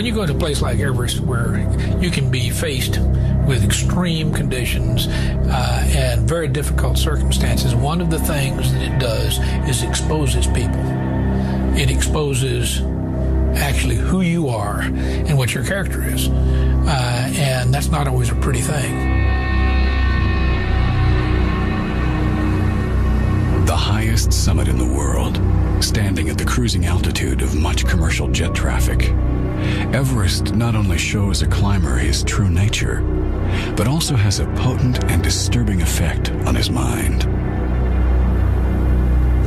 When you go to a place like Everest where you can be faced with extreme conditions and very difficult circumstances, one of the things that it does is exposes people. It exposes actually who you are and what your character is. And that's not always a pretty thing. The highest summit in the world, standing at the cruising altitude of much commercial jet traffic, Everest not only shows a climber his true nature, but also has a potent and disturbing effect on his mind.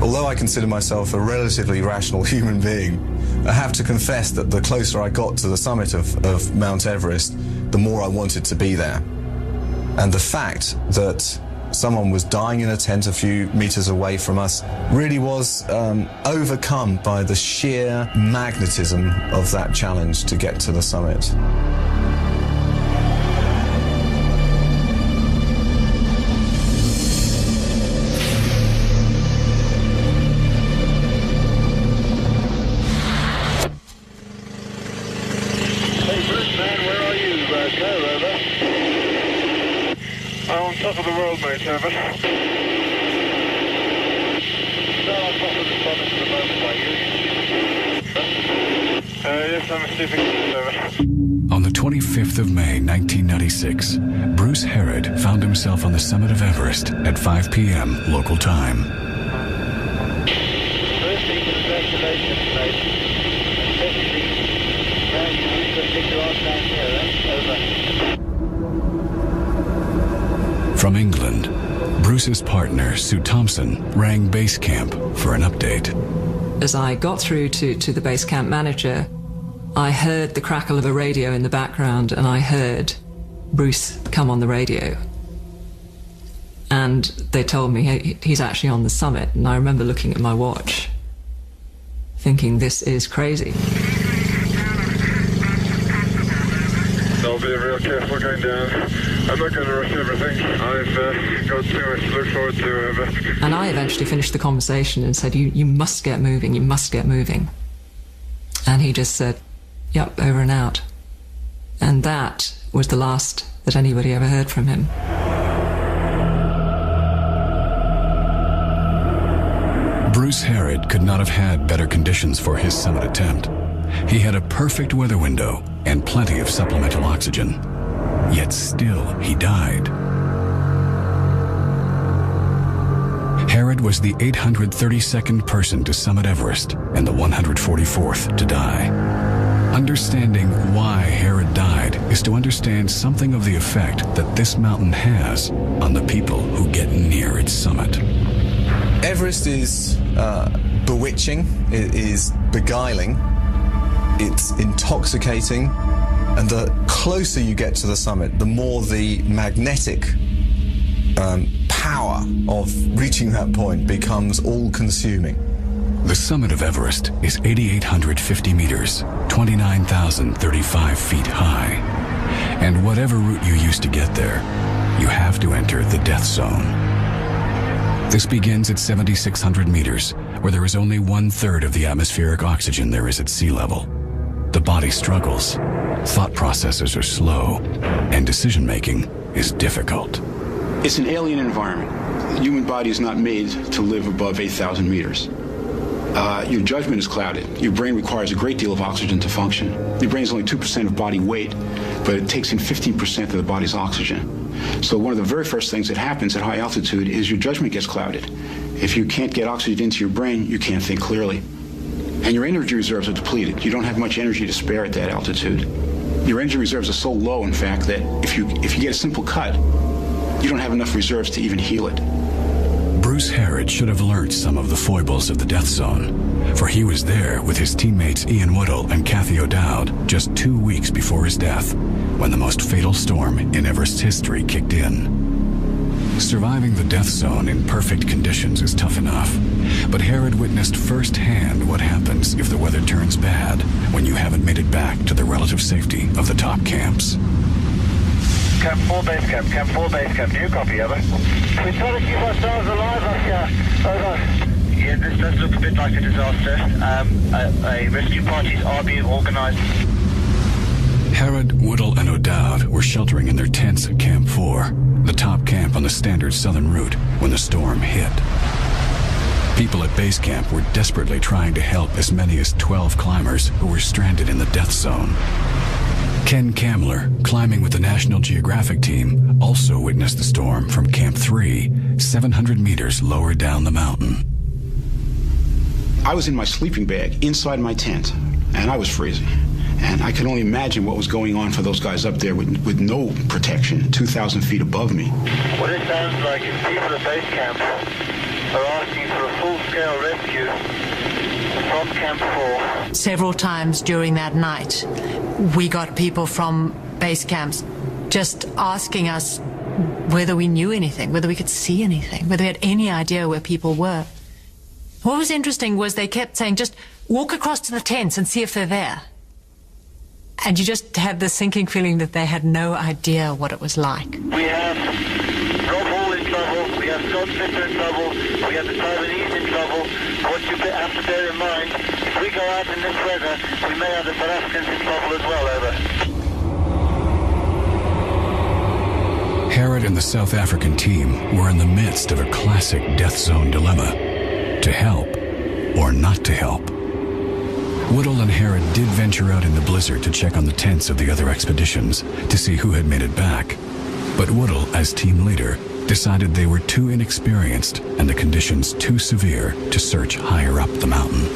Although I consider myself a relatively rational human being, I have to confess that the closer I got to the summit of Mount Everest, the more I wanted to be there. And the fact that someone was dying in a tent a few meters away from us really was overcome by the sheer magnetism of that challenge to get to the summit. Top of the world, mate, over. Still on top of the summit at the moment, are you? Yes, I'm sleeping, over. On the 25th of May, 1996, Bruce Harrod found himself on the summit of Everest at 5 p.m. local time. Firstly, congratulations, mate. And secondly, now you reached the big last down here, over. From England, Bruce's partner, Sue Thompson, rang base camp for an update. As I got through to the base camp manager, I heard the crackle of a radio in the background, and I heard Bruce come on the radio. And they told me, hey, he's actually on the summit. And I remember looking at my watch, thinking, this is crazy. I'll be real careful going down. I'm not going to rush everything. I've got too much to look forward to. And I eventually finished the conversation and said, you must get moving, you must get moving. And he just said, yep, over and out. And that was the last that anybody ever heard from him. Bruce Harrod could not have had better conditions for his summit attempt. He had a perfect weather window and plenty of supplemental oxygen. Yet still, he died. Harrod was the 832nd person to summit Everest and the 144th to die. Understanding why Harrod died is to understand something of the effect that this mountain has on the people who get near its summit. Everest is bewitching, it is beguiling, it's intoxicating, and the closer you get to the summit, the more the magnetic power of reaching that point becomes all-consuming. The summit of Everest is 8,850 meters, 29,035 feet high. And whatever route you use to get there, you have to enter the death zone. This begins at 7,600 meters, where there is only 1/3 of the atmospheric oxygen there is at sea level. The body struggles, thought processes are slow, and decision-making is difficult. It's an alien environment. The human body is not made to live above 8,000 meters. Your judgment is clouded. Your brain requires a great deal of oxygen to function. Your brain is only 2% of body weight, but it takes in 15% of the body's oxygen. So one of the very first things that happens at high altitude is your judgment gets clouded. If you can't get oxygen into your brain, you can't think clearly. And your energy reserves are depleted. You don't have much energy to spare at that altitude. Your energy reserves are so low, in fact, that if you get a simple cut, you don't have enough reserves to even heal it. Bruce Harrod should have learnt some of the foibles of the death zone, for he was there with his teammates Ian Woodall and Kathy O'Dowd just 2 weeks before his death, when the most fatal storm in Everest's history kicked in. Surviving the death zone in perfect conditions is tough enough, but Harrod witnessed firsthand what happens if the weather turns bad when you haven't made it back to the relative safety of the top camps. Camp 4 base camp, Camp 4 base camp, do you copy, over? We try to keep ourselves alive up here, over. Yeah, this does look a bit like a disaster. Rescue parties are being organised. Harrod, Woodall, and O'Dowd were sheltering in their tents at Camp 4, the top camp on the standard southern route, when the storm hit. People at base camp were desperately trying to help as many as 12 climbers who were stranded in the death zone. Ken Kamler, climbing with the National Geographic team, also witnessed the storm from Camp 3, 700 meters lower down the mountain. I was in my sleeping bag inside my tent, and I was freezing. And I could only imagine what was going on for those guys up there with no protection, 2,000 feet above me. What it sounds like is people at base camp are asking for a full-scale rescue from Camp 4. Several times during that night, we got people from base camps just asking us whether we knew anything, whether we could see anything, whether we had any idea where people were. What was interesting was they kept saying, just walk across to the tents and see if they're there. And you just had this sinking feeling that they had no idea what it was like. We have Rob Hall in trouble, we have Scott Fisher in trouble, we have the Taiwanese in trouble. What you have to bear in mind, if we go out in this weather, we may have the South Africans in trouble as well, over. Harrod and the South African team were in the midst of a classic death zone dilemma: to help or not to help. Woodall and Harrod did venture out in the blizzard to check on the tents of the other expeditions to see who had made it back. But Woodall, as team leader, decided they were too inexperienced and the conditions too severe to search higher up the mountain.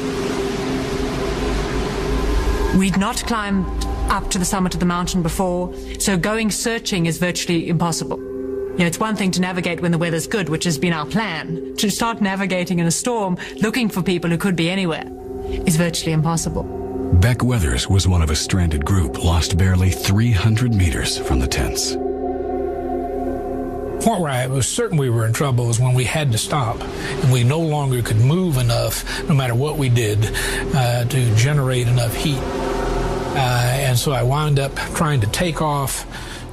We'd not climbed up to the summit of the mountain before, so going searching is virtually impossible. You know, it's one thing to navigate when the weather's good, which has been our plan. To start navigating in a storm, looking for people who could be anywhere, is virtually impossible. Beck Weathers was one of a stranded group lost barely 300 meters from the tents. The point where I was certain we were in trouble was when we had to stop and we no longer could move enough, no matter what we did, to generate enough heat. And so I wound up trying to take off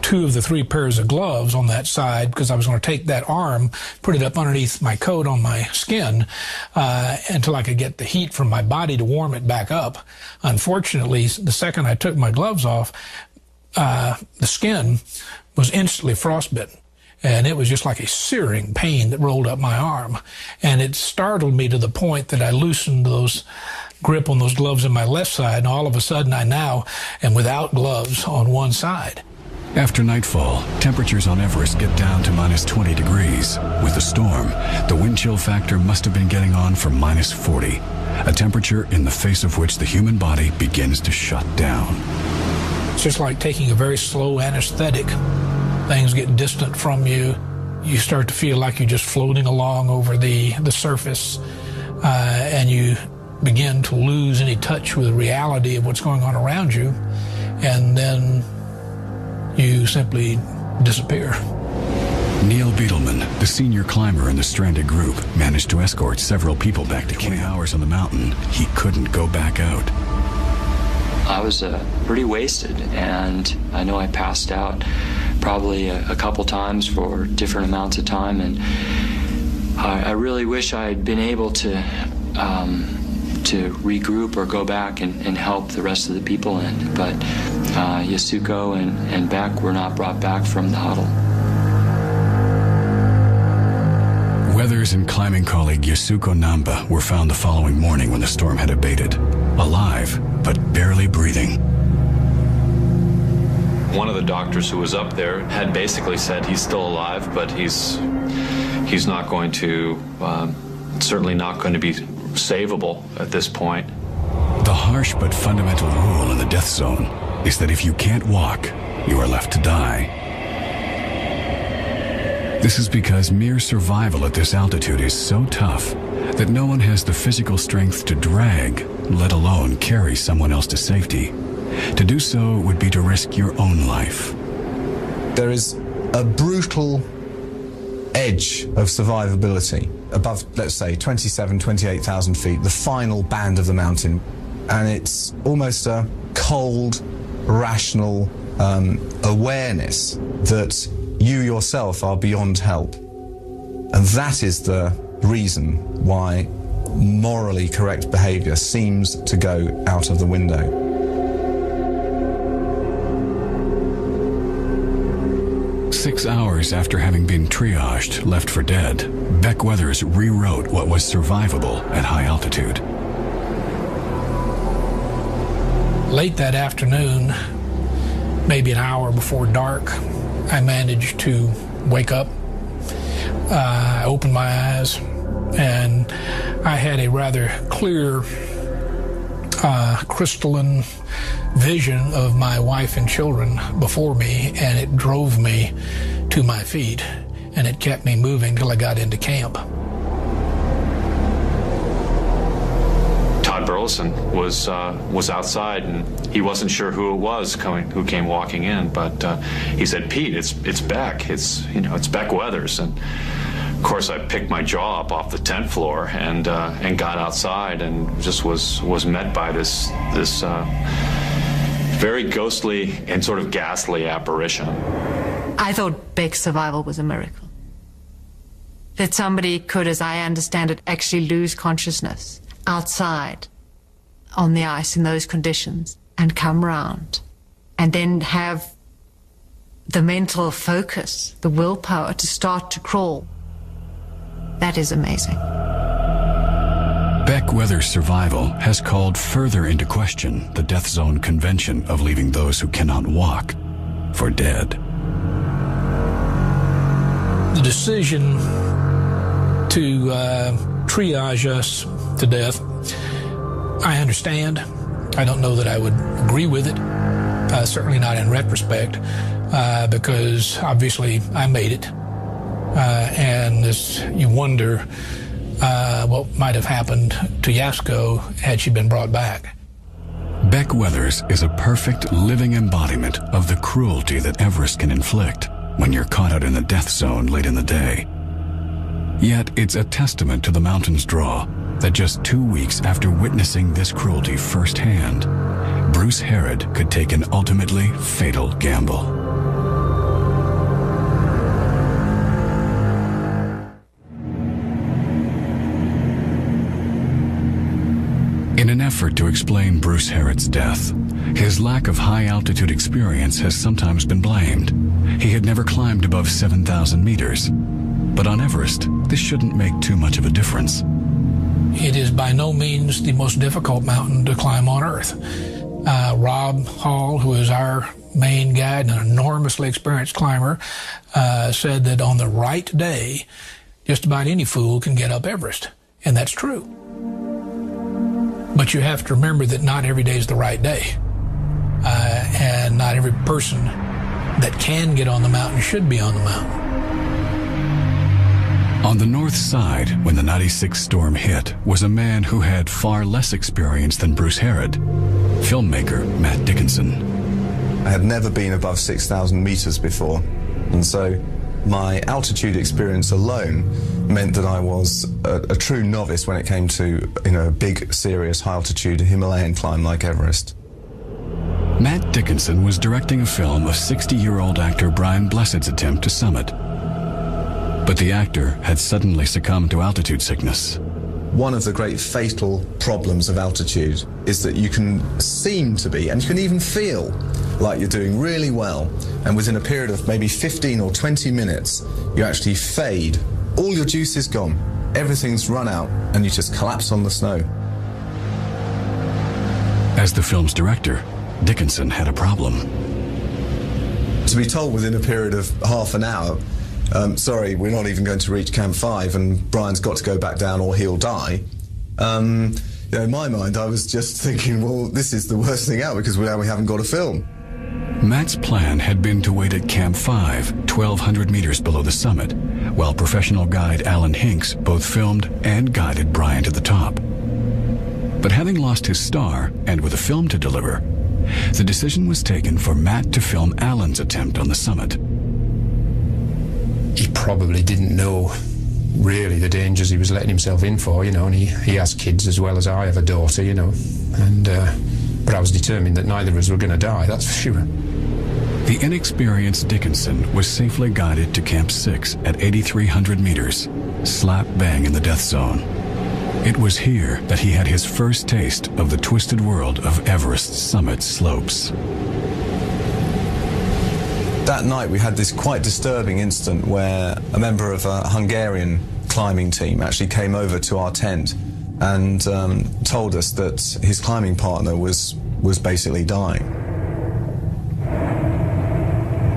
2 of the 3 pairs of gloves on that side because I was going to take that arm, put it up underneath my coat on my skin until I could get the heat from my body to warm it back up. Unfortunately, the second I took my gloves off, the skin was instantly frostbitten. And it was just like a searing pain that rolled up my arm. And it startled me to the point that I loosened those grip on those gloves in my left side, and all of a sudden I now am without gloves on one side. After nightfall, temperatures on Everest get down to minus 20 degrees. With the storm, the wind chill factor must have been getting on for minus 40, a temperature in the face of which the human body begins to shut down. It's just like taking a very slow anesthetic. Things get distant from you. You start to feel like you're just floating along over the surface, and you begin to lose any touch with the reality of what's going on around you, and then you simply disappear. Neil Beetleman, the senior climber in the stranded group, managed to escort several people back to 20 hours on the mountain. He couldn't go back out. I was pretty wasted, and I know I passed out probably a couple times for different amounts of time, and I really wish I had been able to regroup or go back and help the rest of the people in, but Yasuko and Beck were not brought back from the huddle. Weathers and climbing colleague Yasuko Namba were found the following morning when the storm had abated, alive but barely breathing. One of the doctors who was up there had basically said he's still alive, but he's not going to, certainly not going to be savable at this point. The harsh but fundamental rule in the death zone is that if you can't walk, you are left to die. This is because mere survival at this altitude is so tough that no one has the physical strength to drag, let alone carry someone else to safety. To do so would be to risk your own life. There is a brutal edge of survivability above, let's say, 27,000, 28,000 feet, the final band of the mountain. And it's almost a cold, rational awareness that you yourself are beyond help. And that is the reason why morally correct behavior seems to go out of the window. 6 hours after having been triaged, left for dead, Beck Weathers rewrote what was survivable at high altitude. Late that afternoon, maybe an hour before dark, I managed to wake up. I opened my eyes, and I had a rather clear, crystalline vision of my wife and children before me, and it drove me to my feet, and it kept me moving till I got into camp. Todd Burleson was outside, and he wasn't sure who it was who came walking in, but he said, "Pete, it's Beck. It's Beck Weathers." And of course, I picked my jaw up off the tent floor and got outside, and just was met by this very ghostly and sort of ghastly apparition. I thought Beck's survival was a miracle. That somebody could, as I understand it, actually lose consciousness outside on the ice in those conditions and come round and then have the mental focus, the willpower to start to crawl. That is amazing. Beck Weathers' survival has called further into question the death zone convention of leaving those who cannot walk for dead. The decision to triage us to death, I understand. I don't know that I would agree with it, certainly not in retrospect, because obviously I made it. And you wonder what might have happened to Yasko had she been brought back. Beck Weathers is a perfect living embodiment of the cruelty that Everest can inflict when you're caught out in the death zone late in the day. Yet it's a testament to the mountain's draw that just 2 weeks after witnessing this cruelty firsthand, Bruce Harrod could take an ultimately fatal gamble. In an effort to explain Bruce Harrod's death, his lack of high-altitude experience has sometimes been blamed. He had never climbed above 7,000 meters. But on Everest, this shouldn't make too much of a difference. It is by no means the most difficult mountain to climb on Earth. Rob Hall, who is our main guide and an enormously experienced climber, said that on the right day, just about any fool can get up Everest. And that's true. But you have to remember that not every day is the right day. And not every person that can get on the mountain should be on the mountain. On the north side, when the 96 storm hit, was a man who had far less experience than Bruce Harrod, filmmaker Matt Dickinson. I had never been above 6,000 meters before, and so my altitude experience alone meant that I was a true novice when it came to, a big, serious, high-altitude Himalayan climb like Everest. Matt Dickinson was directing a film of 60-year-old actor Brian Blessed's attempt to summit. But the actor had suddenly succumbed to altitude sickness. One of the great fatal problems of altitude is that you can seem to be, and you can even feel like you're doing really well, and within a period of maybe 15 or 20 minutes, you actually fade. All your juice is gone, everything's run out, and you just collapse on the snow. As the film's director, Dickinson had a problem. To be told within a period of half an hour, sorry, we're not even going to reach Camp 5 and Brian's got to go back down or he'll die. In my mind, I was just thinking, well, this is the worst thing out because now we haven't got a film. Matt's plan had been to wait at Camp 5, 1,200 meters below the summit, while professional guide Alan Hinks both filmed and guided Brian to the top. But having lost his star, and with a film to deliver, the decision was taken for Matt to film Alan's attempt on the summit. He probably didn't know really the dangers he was letting himself in for, and he has kids as well as I have a daughter, but I was determined that neither of us were going to die, that's for sure. The inexperienced Dickinson was safely guided to Camp 6 at 8,300 meters, slap bang in the death zone. It was here that he had his first taste of the twisted world of Everest's summit slopes. That night we had this quite disturbing incident where a member of a Hungarian climbing team actually came over to our tent and told us that his climbing partner was basically dying.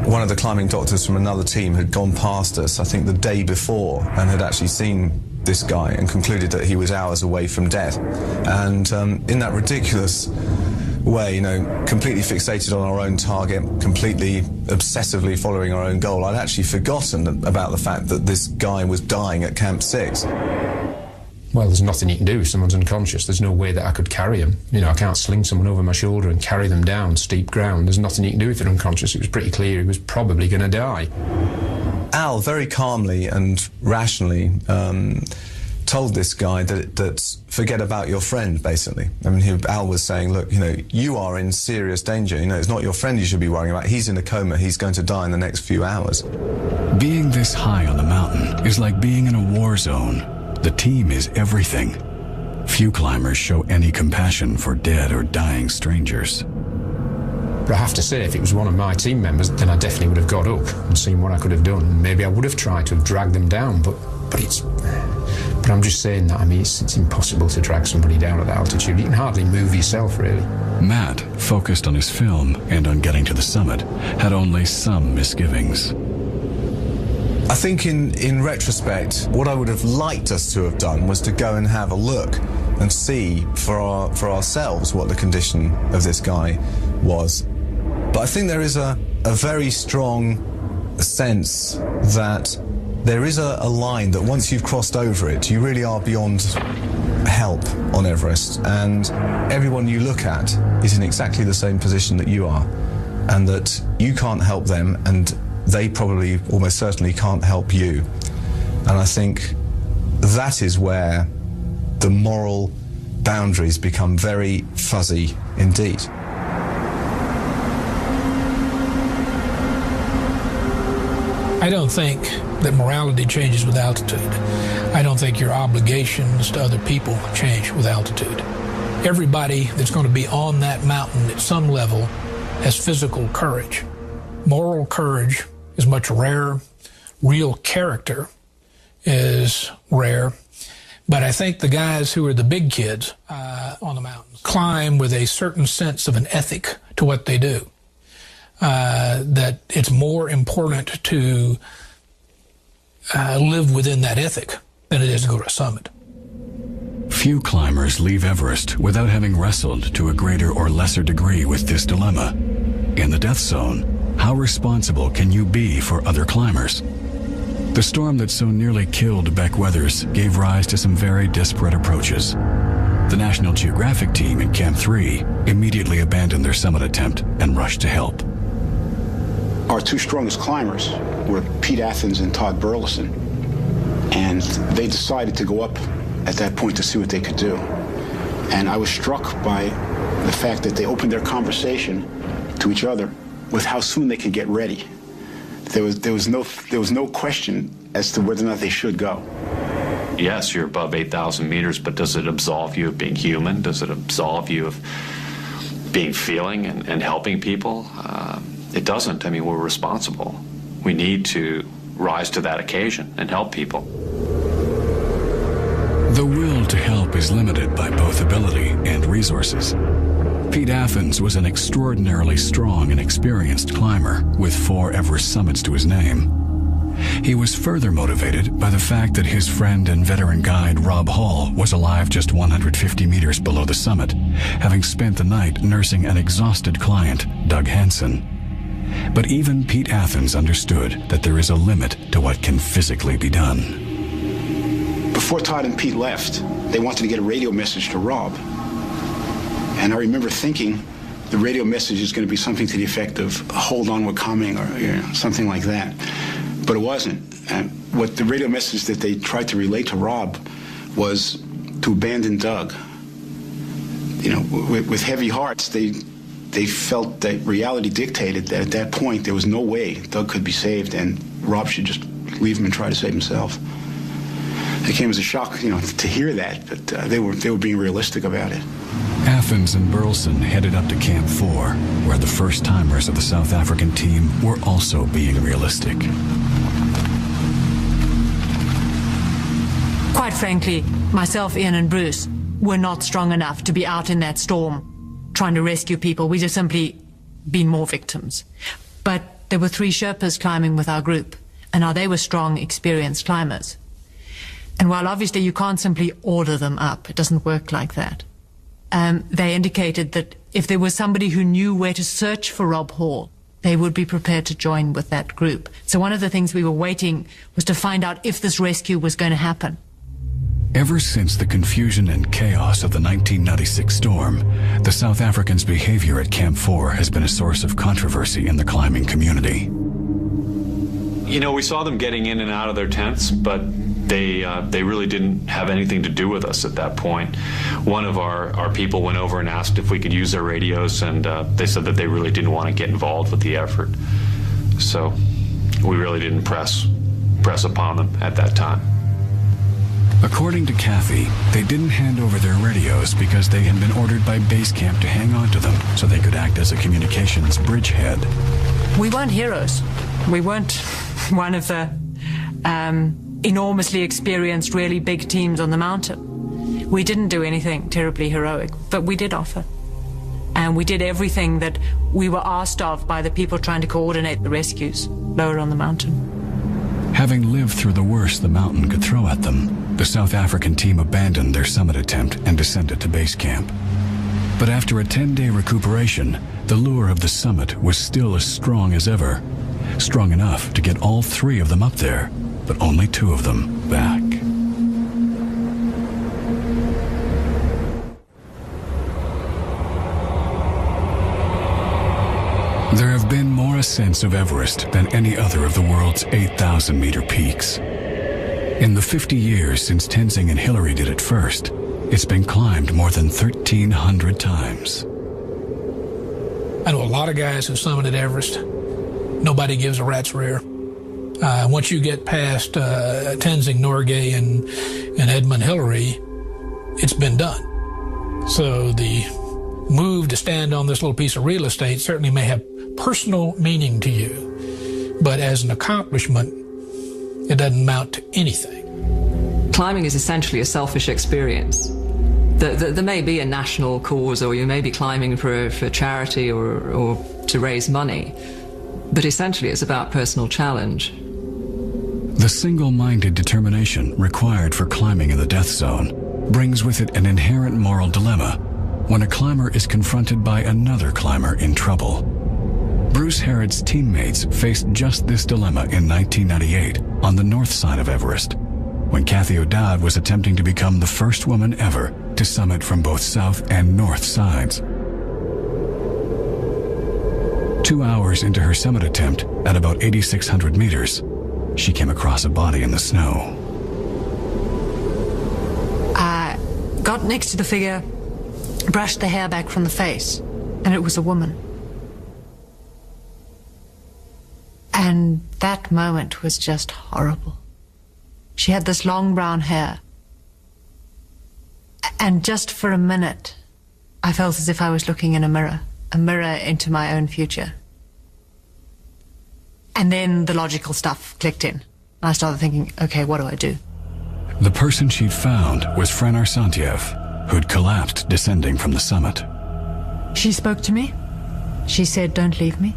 One of the climbing doctors from another team had gone past us, I think the day before, and had actually seen this guy and concluded that he was hours away from death. And in that ridiculous way, you know, completely fixated on our own target, completely obsessively following our own goal, I'd actually forgotten about the fact that this guy was dying at Camp 6. Well, there's nothing you can do if someone's unconscious. There's no way that I could carry him. You know, I can't sling someone over my shoulder and carry them down steep ground. There's nothing you can do if they're unconscious. It was pretty clear he was probably going to die. Al, very calmly and rationally, told this guy that forget about your friend, basically. I mean, Al was saying, look, you know, you are in serious danger. You know, it's not your friend you should be worrying about. He's in a coma. He's going to die in the next few hours. Being this high on the mountain is like being in a war zone. The team is everything. Few climbers show any compassion for dead or dying strangers. But I have to say, if it was one of my team members, then I definitely would have got up and seen what I could have done. Maybe I would have tried to have dragged them down, but I'm just saying that, I mean, it's impossible to drag somebody down at that altitude. You can hardly move yourself, really. Matt, focused on his film and on getting to the summit, had only some misgivings. I think in retrospect, what I would have liked us to have done was to go and have a look and see for ourselves what the condition of this guy was. But I think there is a very strong sense that there is a line that once you've crossed over it, you really are beyond help on Everest. And everyone you look at is in exactly the same position that you are. And that you can't help them, and they probably almost certainly can't help you. And I think that is where the moral boundaries become very fuzzy indeed. I don't think that morality changes with altitude. I don't think your obligations to other people change with altitude. Everybody that's going to be on that mountain at some level has physical courage. Moral courage is much rarer. Real character is rare. But I think the guys who are the big kids on the mountains climb with a certain sense of an ethic to what they do. That it's more important to live within that ethic than it is to go to a summit. Few climbers leave Everest without having wrestled to a greater or lesser degree with this dilemma. In the death zone, how responsible can you be for other climbers? The storm that so nearly killed Beck Weathers gave rise to some very disparate approaches. The National Geographic team in Camp 3 immediately abandoned their summit attempt and rushed to help. Our two strongest climbers were Pete Athens and Todd Burleson, and they decided to go up at that point to see what they could do. And I was struck by the fact that they opened their conversation to each other with how soon they could get ready. There was no question as to whether or not they should go. Yes, you're above 8,000 meters, but does it absolve you of being human? Does it absolve you of being feeling and helping people? It doesn't. I mean, we're responsible. We need to rise to that occasion and help people. The will to help is limited by both ability and resources. Pete Athens was an extraordinarily strong and experienced climber with 4 Everest summits to his name. He was further motivated by the fact that his friend and veteran guide Rob Hall was alive just 150 meters below the summit, having spent the night nursing an exhausted client, Doug Hansen. But even Pete Athens understood that there is a limit to what can physically be done. Before Todd and Pete left, they wanted to get a radio message to Rob. And I remember thinking the radio message is going to be something to the effect of, hold on, we're coming, or something like that. But it wasn't. And what the radio message that they tried to relay to Rob was to abandon Doug. You know, with heavy hearts, they felt that reality dictated that at that point there was no way Doug could be saved, and Rob should just leave him and try to save himself. It came as a shock, to hear that, but they were being realistic about it. Athens and Burleson headed up to Camp 4, where the first-timers of the South African team were also being realistic. Quite frankly, myself, Ian and Bruce were not strong enough to be out in that storm trying to rescue people. We'd just simply been more victims. But there were 3 Sherpas climbing with our group, and now they were strong, experienced climbers. And while obviously you can't simply order them up, it doesn't work like that, they indicated that if there was somebody who knew where to search for Rob Hall, they would be prepared to join with that group. So one of the things we were waiting was to find out if this rescue was going to happen. Ever since the confusion and chaos of the 1996 storm, the South Africans' behavior at Camp 4 has been a source of controversy in the climbing community. You know, we saw them getting in and out of their tents, but they really didn't have anything to do with us at that point. One of our people went over and asked if we could use their radios, and they said that they really didn't want to get involved with the effort. So we really didn't press upon them at that time. According to Kathy, they didn't hand over their radios because they had been ordered by base camp to hang on to them so they could act as a communications bridgehead. We weren't heroes. We weren't one of the enormously experienced, really big teams on the mountain. We didn't do anything terribly heroic, but we did offer. And we did everything that we were asked of by the people trying to coordinate the rescues lower on the mountain. Having lived through the worst the mountain could throw at them, the South African team abandoned their summit attempt and descended to base camp. But after a 10-day recuperation, the lure of the summit was still as strong as ever. Strong enough to get all 3 of them up there, but only 2 of them back. There have been more ascents of Everest than any other of the world's 8,000-meter peaks. In the 50 years since Tenzing and Hillary did it first, it's been climbed more than 1,300 times. I know a lot of guys who summited Everest. Nobody gives a rat's rear. Once you get past Tenzing Norgay and Edmund Hillary, it's been done. So the move to stand on this little piece of real estate certainly may have personal meaning to you, but as an accomplishment, it doesn't amount to anything. Climbing is essentially a selfish experience. There may be a national cause, or you may be climbing for charity or to raise money, but essentially it's about personal challenge. The single-minded determination required for climbing in the death zone brings with it an inherent moral dilemma when a climber is confronted by another climber in trouble. Bruce Harrod's teammates faced just this dilemma in 1998 on the north side of Everest, when Kathy O'Dowd was attempting to become the first woman ever to summit from both south and north sides. 2 hours into her summit attempt, at about 8,600 meters, she came across a body in the snow. I got next to the figure, brushed the hair back from the face, and it was a woman. And that moment was just horrible. She had this long brown hair. And just for a minute, I felt as if I was looking in a mirror into my own future. And then the logical stuff clicked in. I started thinking, okay, what do I do? The person she'd found was Fran Arsantiev, who'd collapsed descending from the summit. She spoke to me. She said, don't leave me.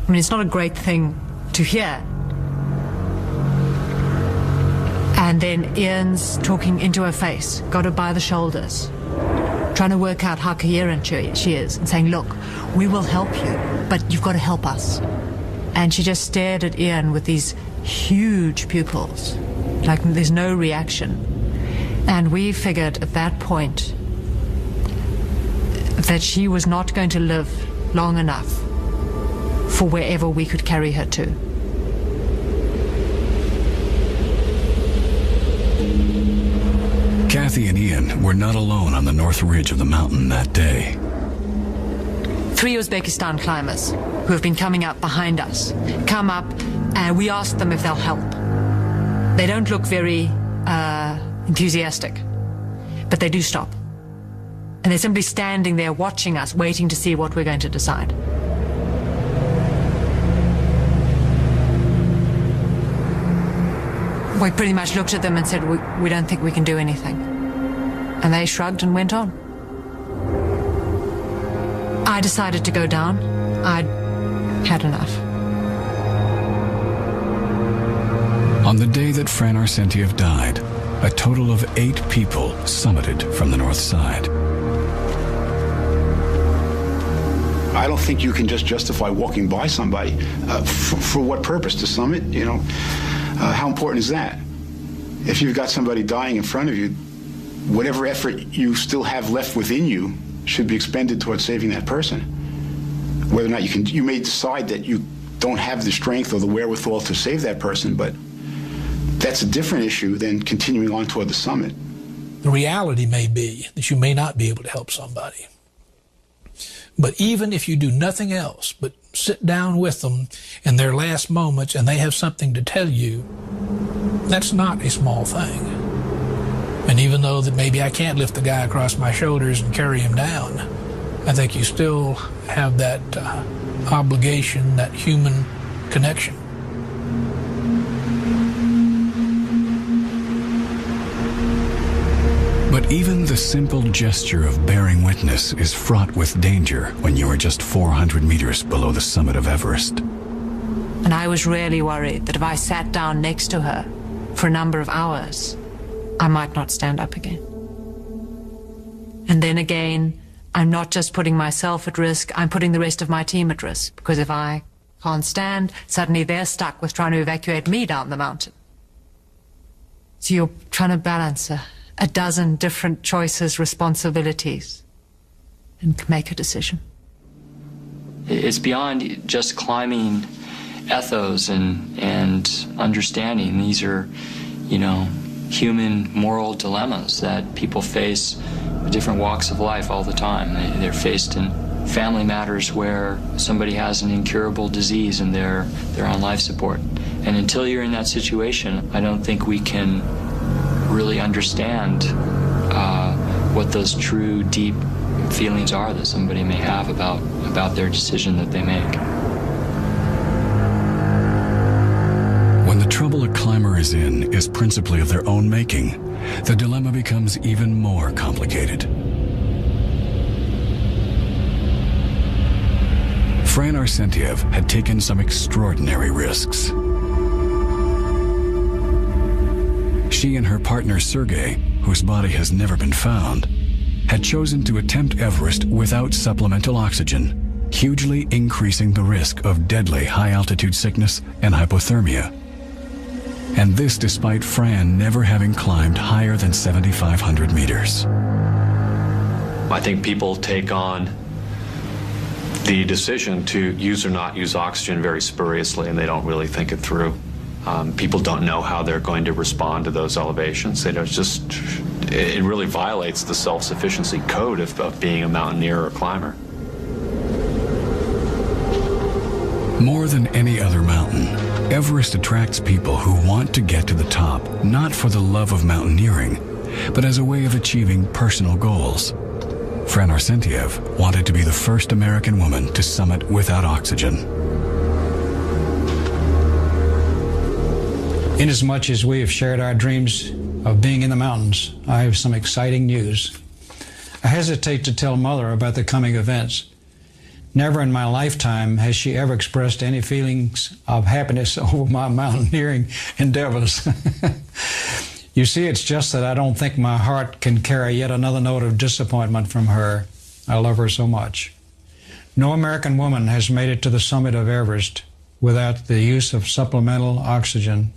I mean, it's not a great thing to hear. And then Ian's talking into her face, got her by the shoulders, trying to work out how coherent she is, and saying, look, we will help you, but you've got to help us. And she just stared at Ian with these huge pupils, like there's no reaction. And we figured at that point that she was not going to live long enough for wherever we could carry her to. Kathy and Ian were not alone on the north ridge of the mountain that day. 3 Uzbekistan climbers who have been coming up behind us come up, and we ask them if they'll help. They don't look very enthusiastic, but they do stop. And they're simply standing there watching us, waiting to see what we're going to decide. We pretty much looked at them and said, we don't think we can do anything. And they shrugged and went on. I decided to go down. I'd had enough. On the day that Fran Arsentiev died, a total of 8 people summited from the north side. I don't think you can just justify walking by somebody. For what purpose? To summit? You know, how important is that? If you've got somebody dying in front of you, whatever effort you still have left within you should be expended towards saving that person. Whether or not you may decide that you don't have the strength or the wherewithal to save that person, but that's a different issue than continuing on toward the summit. The reality may be that you may not be able to help somebody. But even if you do nothing else but sit down with them in their last moments and they have something to tell you, that's not a small thing. And even though that maybe I can't lift the guy across my shoulders and carry him down, I think you still have that obligation, that human connection. But even the simple gesture of bearing witness is fraught with danger when you are just 400 meters below the summit of Everest. And I was really worried that if I sat down next to her for a number of hours, I might not stand up again. And then again, I'm not just putting myself at risk, I'm putting the rest of my team at risk. Because if I can't stand, suddenly they're stuck with trying to evacuate me down the mountain. So you're trying to balance a dozen different choices, responsibilities, and make a decision. It's beyond just climbing ethos and understanding. These are, you know, human moral dilemmas that people face in different walks of life all the time. They're faced in family matters where somebody has an incurable disease and they're on life support. And until you're in that situation, I don't think we can really understand what those true, deep feelings are that somebody may have about their decision that they make. When the trouble a climber is in is principally of their own making, the dilemma becomes even more complicated. Fran Arsentiev had taken some extraordinary risks. She and her partner Sergei, whose body has never been found, had chosen to attempt Everest without supplemental oxygen, hugely increasing the risk of deadly high-altitude sickness and hypothermia. And this despite Fran never having climbed higher than 7,500 meters. I think people take on the decision to use or not use oxygen very spuriously, and they don't really think it through. People don't know how they're going to respond to those elevations. It really violates the self-sufficiency code of being a mountaineer or a climber. More than any other mountain, Everest attracts people who want to get to the top, not for the love of mountaineering, but as a way of achieving personal goals. Fran Arsentiev wanted to be the first American woman to summit without oxygen. Inasmuch as we have shared our dreams of being in the mountains, I have some exciting news. I hesitate to tell Mother about the coming events. Never in my lifetime has she ever expressed any feelings of happiness over my mountaineering endeavors. You see, it's just that I don't think my heart can carry yet another note of disappointment from her. I love her so much. No American woman has made it to the summit of Everest without the use of supplemental oxygen.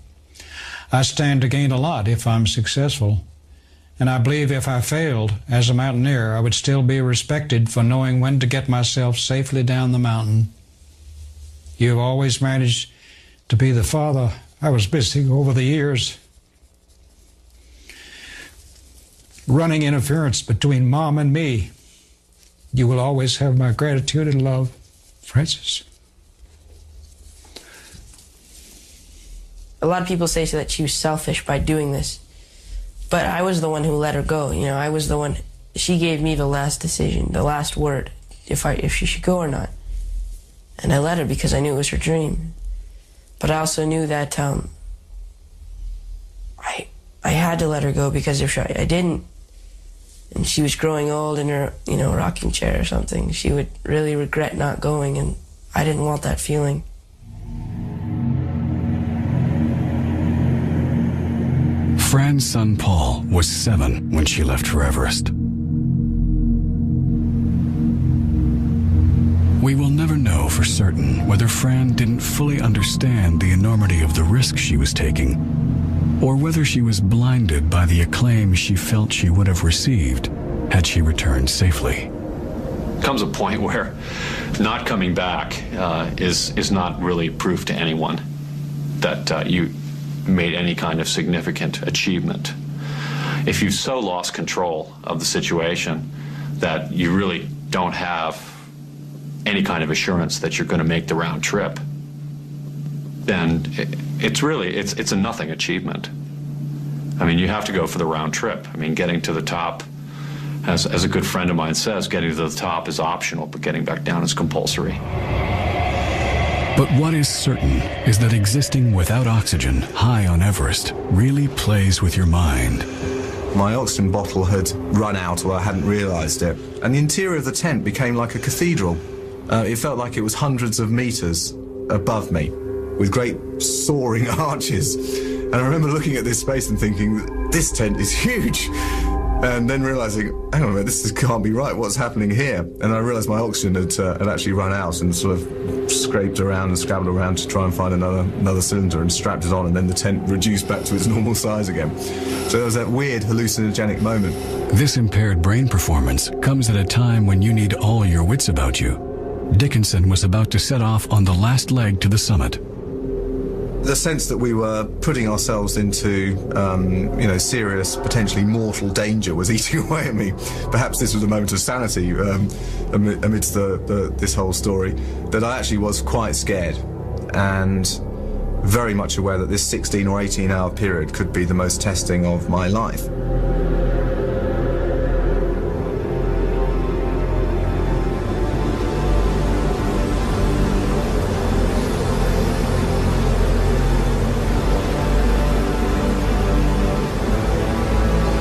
I stand to gain a lot if I'm successful. And I believe if I failed as a mountaineer, I would still be respected for knowing when to get myself safely down the mountain. You have always managed to be the father I was missing over the years. Running interference between Mom and me. You will always have my gratitude and love, Frances. A lot of people say that she was selfish by doing this. But I was the one who let her go. You know, I was the one she gave me the last decision, the last word, if she should go or not. And I let her because I knew it was her dream. But I also knew that I had to let her go, because if I didn't, and she was growing old in her, rocking chair or something, she would really regret not going, and I didn't want that feeling. Fran's son Paul was 7 when she left for Everest. We will never know for certain whether Fran didn't fully understand the enormity of the risk she was taking, or whether she was blinded by the acclaim she felt she would have received had she returned safely. Comes a point where not coming back is not really proof to anyone that you made any kind of significant achievement. If you've so lost control of the situation that you really don't have any kind of assurance that you're going to make the round trip, then it's a nothing achievement. I mean, you have to go for the round trip. I mean, getting to the top, as a good friend of mine says, getting to the top is optional, but getting back down is compulsory. But what is certain is that existing without oxygen high on Everest really plays with your mind. My oxygen bottle had run out, or I hadn't realized it, and the interior of the tent became like a cathedral. It felt like it was hundreds of meters above me, with great soaring arches. And I remember looking at this space and thinking, this tent is huge. And then realizing, hang on a minute, this can't be right. What's happening here? And I realized my oxygen had actually run out, and sort of scraped around and scrabbled around to try and find another cylinder and strapped it on, and then the tent reduced back to its normal size again. So there was that weird hallucinogenic moment. This impaired brain performance comes at a time when you need all your wits about you. Dickinson was about to set off on the last leg to the summit. The sense that we were putting ourselves into, serious, potentially mortal danger was eating away at me. Perhaps this was a moment of sanity amidst this whole story, that I actually was quite scared and very much aware that this 16 or 18 hour period could be the most testing of my life.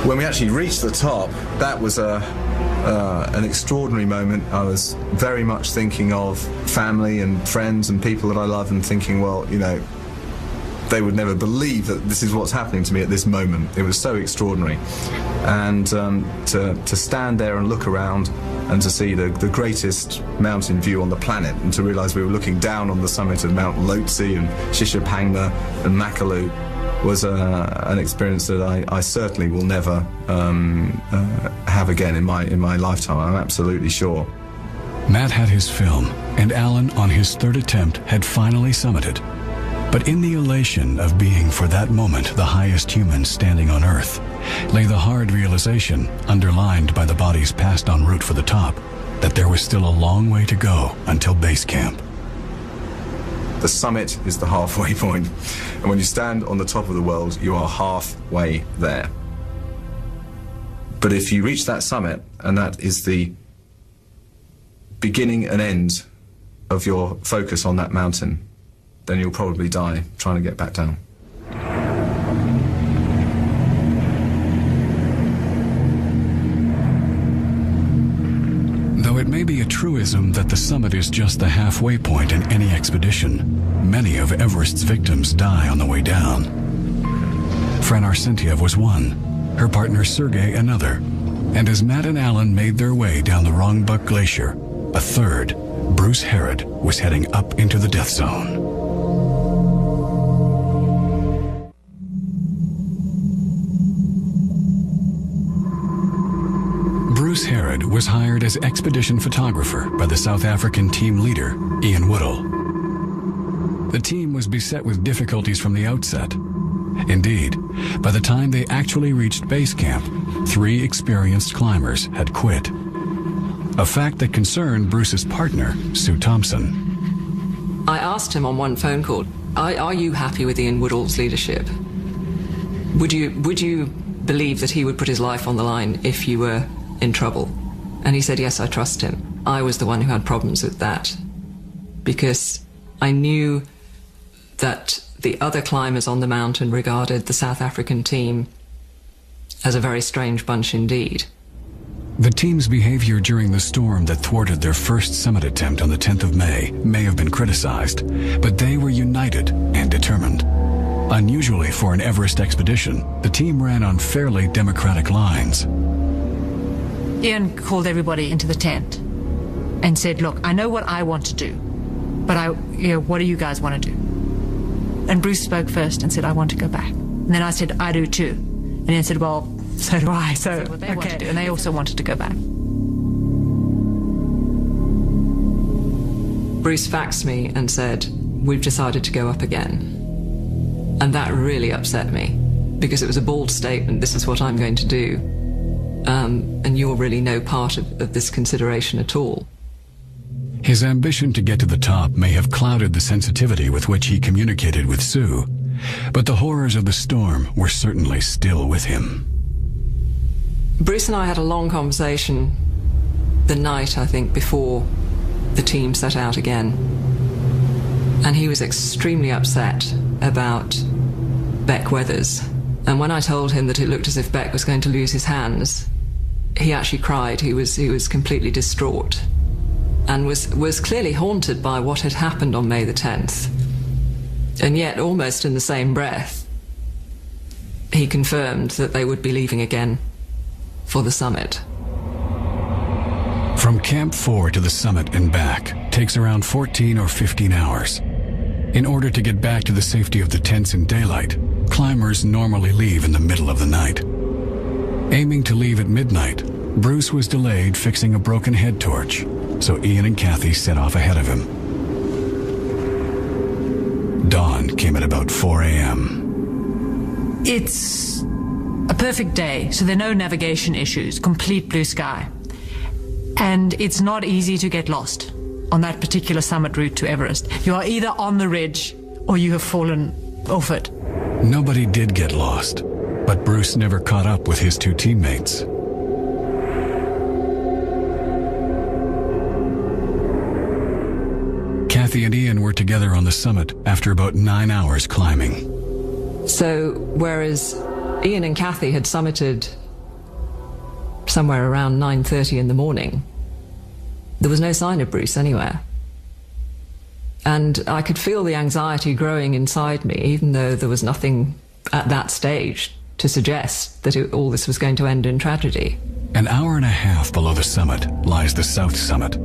When we actually reached the top, that was an extraordinary moment. I was very much thinking of family and friends and people that I love, and thinking, well, they would never believe that this is what's happening to me at this moment. It was so extraordinary. And to stand there and look around and to see the greatest mountain view on the planet, and to realize we were looking down on the summit of Mount Lhotse and Shishapangma and Makalu, was an experience that I certainly will never have again in my lifetime. I'm absolutely sure. Matt had his film, and Alan, on his 3rd attempt, had finally summited. But in the elation of being, for that moment, the highest human standing on Earth, lay the hard realization, underlined by the bodies passed en route for the top, that there was still a long way to go until base camp. The summit is the halfway point, and when you stand on the top of the world, you are halfway there. But if you reach that summit, and that is the beginning and end of your focus on that mountain, then you'll probably die trying to get back down. Though it may be a truism that the summit is just the halfway point in any expedition, many of Everest's victims die on the way down. Fran Arsentiev was one, her partner Sergei another, and as Matt and Alan made their way down the Rongbuk Glacier, a third, Bruce Herod, was heading up into the death zone. Bruce Herod was hired as expedition photographer by the South African team leader, Ian Woodall. The team was beset with difficulties from the outset. Indeed, by the time they actually reached base camp, 3 experienced climbers had quit. A fact that concerned Bruce's partner, Sue Thompson. I asked him on one phone call, are you happy with Ian Woodall's leadership? Would you believe that he would put his life on the line if you were in trouble? And he said, yes, I trust him. I was the one who had problems with that, because I knew that the other climbers on the mountain regarded the South African team as a very strange bunch indeed. The team's behavior during the storm that thwarted their first summit attempt on the 10th of may have been criticized, but they were united and determined. Unusually for an Everest expedition, the team ran on fairly democratic lines. Ian called everybody into the tent and said, look, I know what I want to do, but what do you guys want to do? And Bruce spoke first and said, I want to go back. And then I said, I do too. And Ian said, well, so do I. So what they want to do. And they also wanted to go back. Bruce faxed me and said, we've decided to go up again. And that really upset me, because it was a bold statement, this is what I'm going to do. And you're really no part of this consideration at all. His ambition to get to the top may have clouded the sensitivity with which he communicated with Sue, but the horrors of the storm were certainly still with him. Bruce and I had a long conversation the night, I think, before the team set out again. And he was extremely upset about Beck Weathers. And when I told him that it looked as if Beck was going to lose his hands, he actually cried. He was completely distraught and was clearly haunted by what had happened on May the 10th. And yet, almost in the same breath, he confirmed that they would be leaving again for the summit. From Camp 4 to the summit and back takes around 14 or 15 hours. In order to get back to the safety of the tents in daylight, climbers normally leave in the middle of the night. Aiming to leave at midnight, Bruce was delayed fixing a broken head torch, so Ian and Kathy set off ahead of him. Dawn came at about 4 a.m. It's a perfect day, so there are no navigation issues, complete blue sky. And it's not easy to get lost on that particular summit route to Everest. You are either on the ridge or you have fallen off it. Nobody did get lost, but Bruce never caught up with his two teammates. Kathy and Ian were together on the summit after about 9 hours climbing. So, whereas Ian and Kathy had summited somewhere around 9:30 in the morning, there was no sign of Bruce anywhere. And I could feel the anxiety growing inside me, even though there was nothing at that stage to suggest that all this was going to end in tragedy. An hour and a half below the summit lies the South Summit.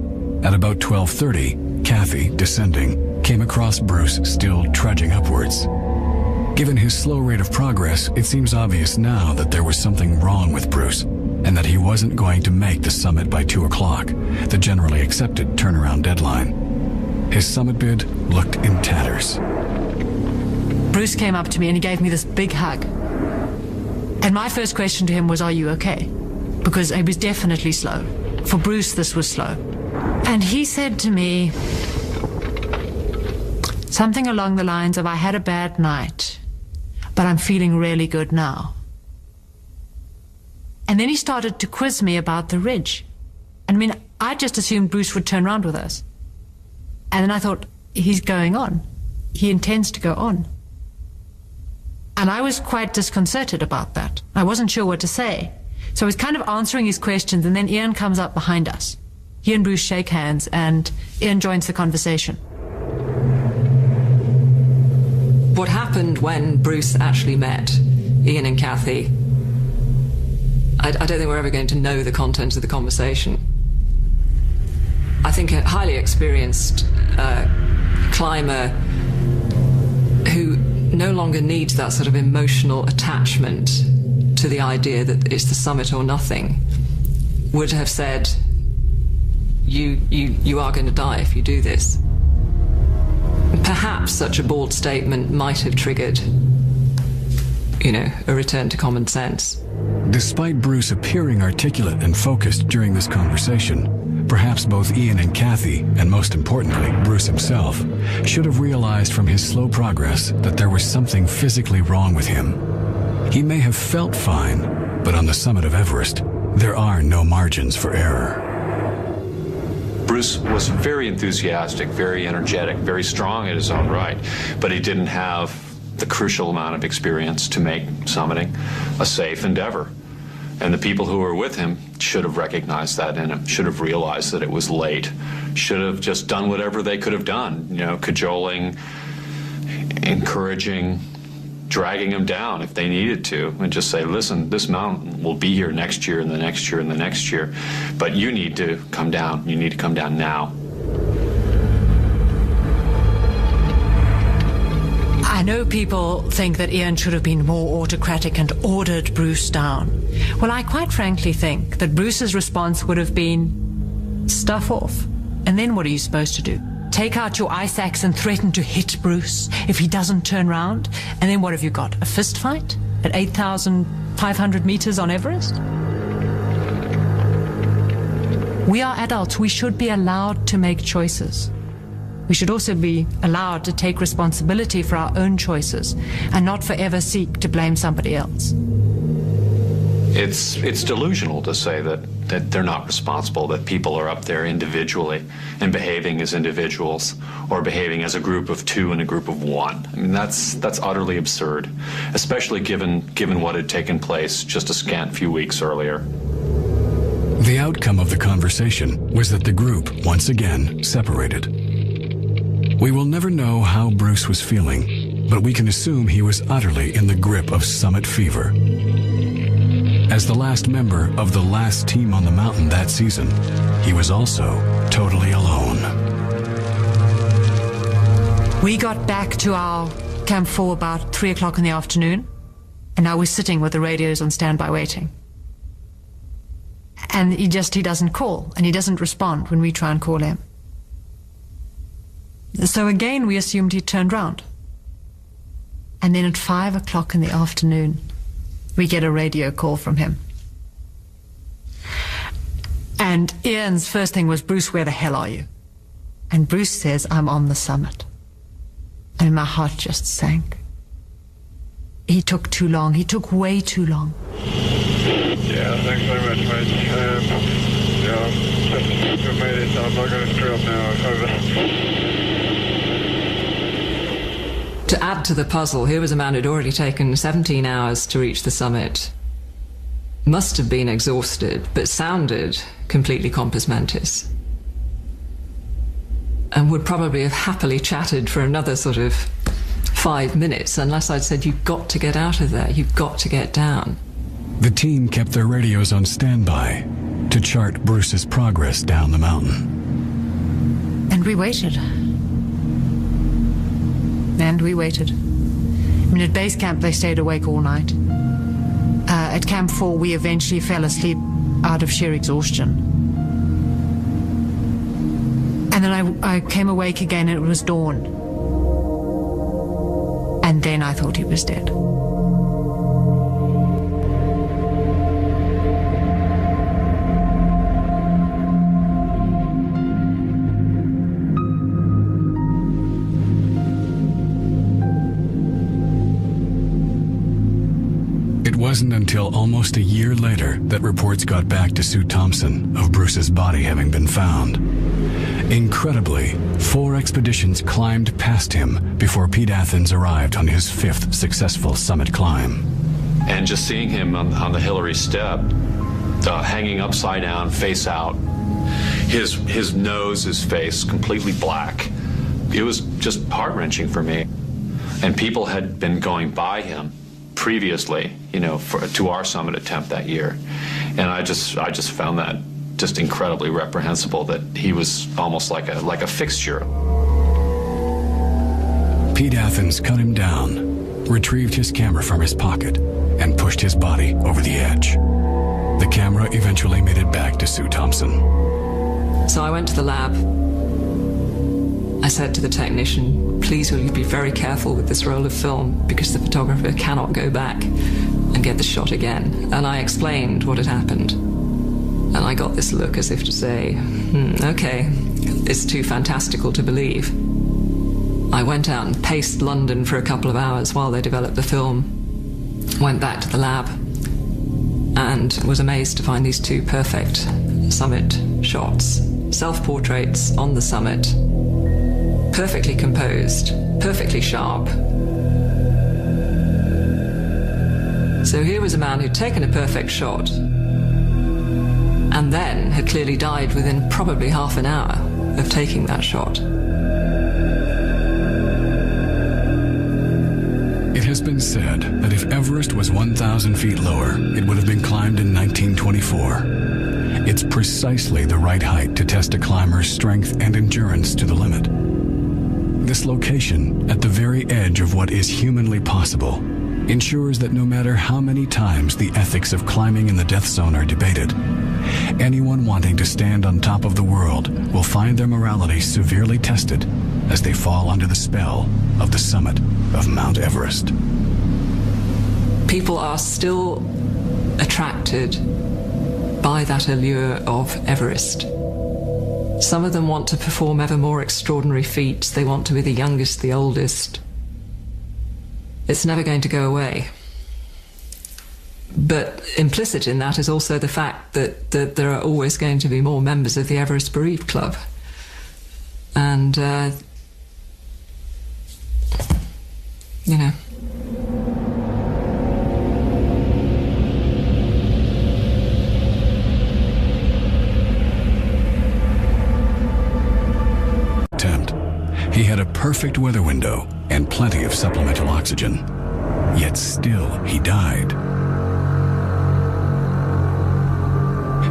At about 12:30, Kathy, descending, came across Bruce still trudging upwards. Given his slow rate of progress, it seems obvious now that there was something wrong with Bruce, and that he wasn't going to make the summit by 2 o'clock, the generally accepted turnaround deadline. His summit bid looked in tatters. Bruce came up to me and he gave me this big hug. And my first question to him was, are you okay? Because he was definitely slow. For Bruce, this was slow. And he said to me something along the lines of, I had a bad night, but I'm feeling really good now. And then he started to quiz me about the ridge. I mean, I just assumed Bruce would turn around with us. And then I thought, he's going on. He intends to go on. And I was quite disconcerted about that. I wasn't sure what to say. So I was kind of answering his questions, and then Ian comes up behind us. He and Bruce shake hands, and Ian joins the conversation. What happened when Bruce actually met Ian and Kathy, I don't think we're ever going to know the content of the conversation. I think a highly experienced climber who no longer needs that sort of emotional attachment to the idea that it's the summit or nothing would have said, you are going to die if you do this. Perhaps such a bold statement might have triggered, a return to common sense. Despite Bruce appearing articulate and focused during this conversation, perhaps both Ian and Kathy, and most importantly, Bruce himself, should have realized from his slow progress that there was something physically wrong with him. He may have felt fine, but on the summit of Everest, there are no margins for error. Bruce was very enthusiastic, very energetic, very strong in his own right, but he didn't have the crucial amount of experience to make summiting a safe endeavor. And the people who were with him should have recognized that in him, should have realized that it was late, should have just done whatever they could have done, you know, cajoling, encouraging, dragging him down if they needed to, and just say, listen, this mountain will be here next year and the next year and the next year, but you need to come down. You need to come down now. I know people think that Ian should have been more autocratic and ordered Bruce down. Well, I quite frankly think that Bruce's response would have been, stuff off. And then what are you supposed to do? Take out your ice axe and threaten to hit Bruce if he doesn't turn round? And then what have you got? A fist fight at 8,500 meters on Everest? We are adults. We should be allowed to make choices. We should also be allowed to take responsibility for our own choices and not forever seek to blame somebody else. It's delusional to say that they're not responsible, that people are up there individually and behaving as individuals or behaving as a group of two and a group of one. I mean, that's utterly absurd, especially given what had taken place just a scant few weeks earlier. The outcome of the conversation was that the group once again separated. We will never know how Bruce was feeling, but we can assume he was utterly in the grip of summit fever. As the last member of the last team on the mountain that season, he was also totally alone. We got back to our Camp 4 about 3 o'clock in the afternoon, and now we're sitting with the radios on standby waiting. And he doesn't call, and he doesn't respond when we try and call him. So again, we assumed he'd turned round. And then at 5 o'clock in the afternoon, we get a radio call from him. And Ian's first thing was, Bruce, where the hell are you? And Bruce says, I'm on the summit. And my heart just sank. He took too long. He took way too long. Yeah, thanks very much, mate. Just made it. I'm not going to screw up now. Over. To add to the puzzle, here was a man who'd already taken 17 hours to reach the summit. Must have been exhausted, but sounded completely compos mentis. And would probably have happily chatted for another sort of 5 minutes, unless I'd said, you've got to get out of there, you've got to get down. The team kept their radios on standby to chart Bruce's progress down the mountain. And we waited. And we waited. I mean, at base camp, they stayed awake all night. At Camp 4, we eventually fell asleep out of sheer exhaustion. And then I came awake again, and it was dawn. And then I thought he was dead. It wasn't until almost a year later that reports got back to Sue Thompson of Bruce's body having been found. Incredibly, 4 expeditions climbed past him before Pete Athens arrived on his 5th successful summit climb. And just seeing him on the Hillary step, hanging upside down, face out, his nose, his face completely black. It was just heart-wrenching for me. And people had been going by him previously, to our summit attempt that year. And I just found that just incredibly reprehensible, that he was almost like a fixture. Pete Athens cut him down, retrieved his camera from his pocket, and pushed his body over the edge. The camera eventually made it back to Sue Thompson. So I went to the lab. I said to the technician, please will you be very careful with this roll of film, because the photographer cannot go back and get the shot again. And I explained what had happened. And I got this look as if to say, okay, it's too fantastical to believe. I went out and paced London for a couple of hours while they developed the film, went back to the lab, and was amazed to find these two perfect summit shots. Self-portraits on the summit, perfectly composed, perfectly sharp. So here was a man who'd taken a perfect shot and then had clearly died within probably half an hour of taking that shot. It has been said that if Everest was 1,000 feet lower, it would have been climbed in 1924. It's precisely the right height to test a climber's strength and endurance to the limit. This location, at the very edge of what is humanly possible, ensures that no matter how many times the ethics of climbing in the death zone are debated, anyone wanting to stand on top of the world will find their morality severely tested as they fall under the spell of the summit of Mount Everest. People are still attracted by that allure of Everest. Some of them want to perform ever more extraordinary feats. They want to be the youngest, the oldest. It's never going to go away. But implicit in that is also the fact that there are always going to be more members of the Everest Bereaved Club. And, you know. He had a perfect weather window and plenty of supplemental oxygen. Yet still he died.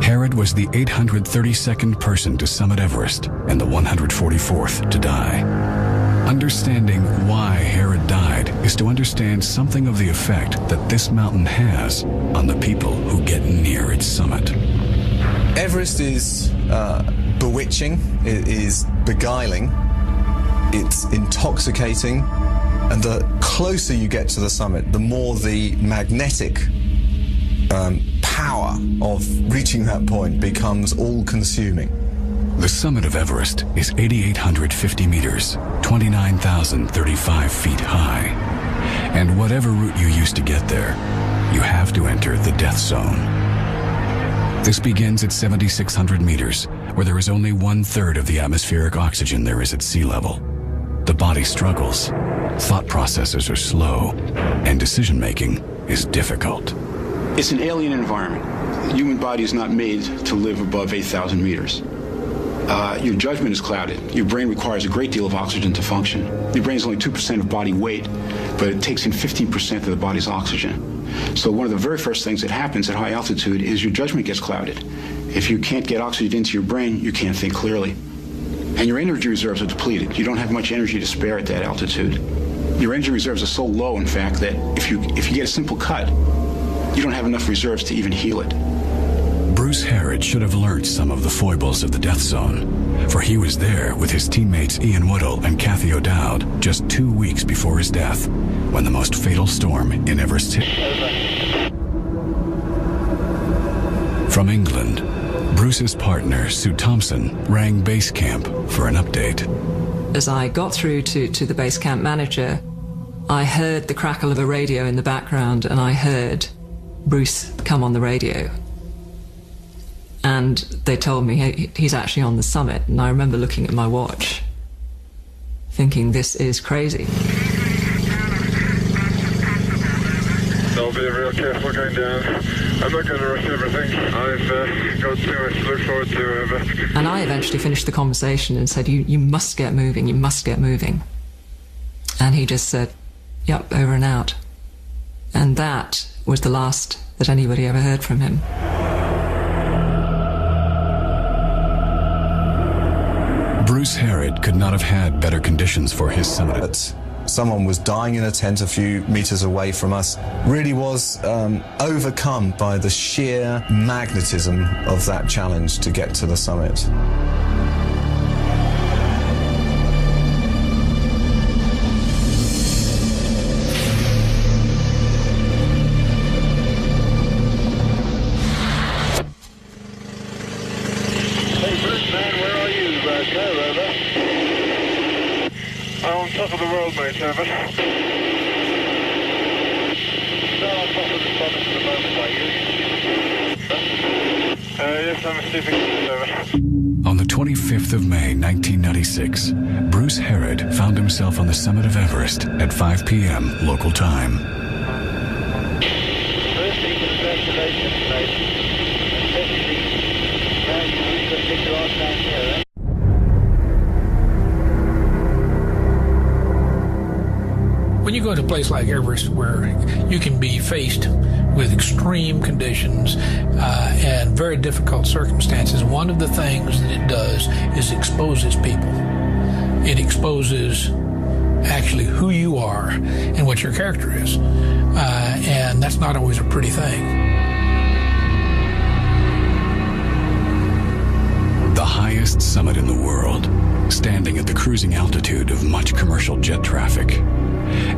Herod was the 832nd person to summit Everest and the 144th to die. Understanding why Herod died is to understand something of the effect that this mountain has on the people who get near its summit. Everest is bewitching, it is beguiling, it's intoxicating, and the closer you get to the summit, the more the magnetic power of reaching that point becomes all-consuming. The summit of Everest is 8,850 meters, 29,035 feet high. And whatever route you use to get there, you have to enter the death zone. This begins at 7,600 meters, where there is only 1/3 of the atmospheric oxygen there is at sea level. The body struggles, thought processes are slow, and decision-making is difficult. It's an alien environment. The human body is not made to live above 8,000 meters. Your judgment is clouded. Your brain requires a great deal of oxygen to function. Your brain is only 2% of body weight, but it takes in 15% of the body's oxygen. So one of the very first things that happens at high altitude is your judgment gets clouded. If you can't get oxygen into your brain, you can't think clearly. And your energy reserves are depleted. You don't have much energy to spare at that altitude. Your energy reserves are so low, in fact, that if you get a simple cut, you don't have enough reserves to even heal it. Bruce Herod should have learned some of the foibles of the death zone, for he was there with his teammates Ian Woodall and Kathy O'Dowd just 2 weeks before his death, when the most fatal storm in Everest hit. From England, Bruce's partner, Sue Thompson, rang base camp for an update. As I got through to the base camp manager, I heard the crackle of a radio in the background, and I heard Bruce come on the radio. And they told me he's actually on the summit, and I remember looking at my watch, thinking, this is crazy. I'll be real careful going down. I'm not going to rush everything. I've got too much to look forward to. And I eventually finished the conversation and said, you must get moving, you must get moving. And he just said, yep, over and out. And that was the last that anybody ever heard from him. Bruce Herod could not have had better conditions for his summit. But someone was dying in a tent a few meters away from us, really was overcome by the sheer magnetism of that challenge to get to the summit. Top of the world, mate, over. Still on top of the summit at the moment, are you? Yes, I'm sleeping. On the 25th of May, 1996, Bruce Herod found himself on the summit of Everest at 5 p.m. local time. Firstly, congratulations, mate. And secondly, now you reached the big last time here, eh? When you go to a place like Everest where you can be faced with extreme conditions and very difficult circumstances, one of the things that it does is exposes people. It exposes actually who you are and what your character is. And that's not always a pretty thing. The highest summit in the world, standing at the cruising altitude of much commercial jet traffic,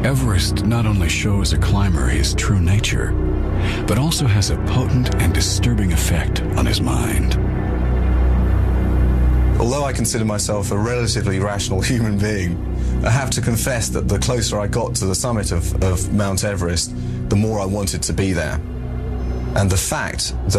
Everest not only shows a climber his true nature, but also has a potent and disturbing effect on his mind. Although I consider myself a relatively rational human being, I have to confess that the closer I got to the summit of Mount Everest, the more I wanted to be there. And the fact that